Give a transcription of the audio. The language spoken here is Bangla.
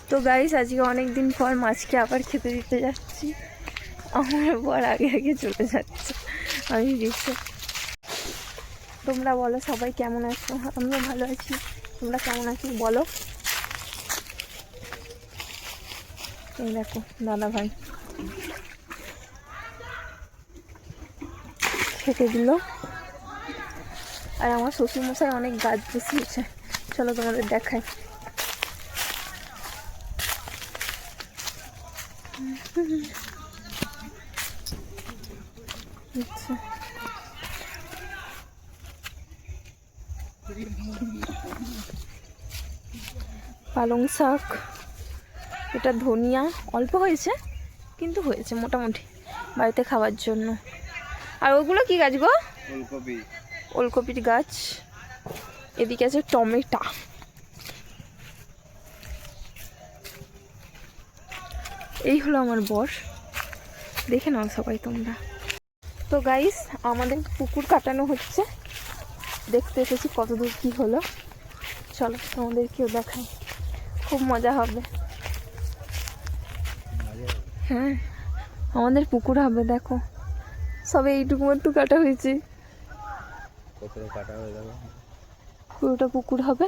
তো গাইস আজকে অনেক দিন পর মাছকে আবার খেতে দিতে যাচ্ছি। আমার বর আগে আগে চলে যাচ্ছে, আমি দেখছি। তোমরা বলো সবাই কেমন আছো? আমিও ভালো আছি, তোমরা কেমন আছো বলো। এই দেখো দাদা ভাই খেতে দিল, আর আমার শ্বশুরমশাই অনেক গাছ বসিয়েছে। চলো তোমাদের দেখাই। আচ্ছা, পালং শাক, এটা ধনিয়া অল্প হয়েছে কিন্তু হয়েছে মোটামুটি বাড়িতে খাওয়ার জন্য। আর ওগুলো কি গাছ গো? ওলকপি। ওলকপির গাছ। এদিকে আছে টমেটো। এই হলো আমার বর, দেখে নাও সবাই তোমরা। তো গাইস আমাদের পুকুর কাটানো হচ্ছে, দেখতে এসেছি কত দূর কী হলো। চলো তোমাদেরকেও দেখাই, খুব মজা হবে। হ্যাঁ আমাদের পুকুর হবে, দেখো সবে এইটুকু একটু কাটা হয়েছে, পুরোটা পুকুর হবে।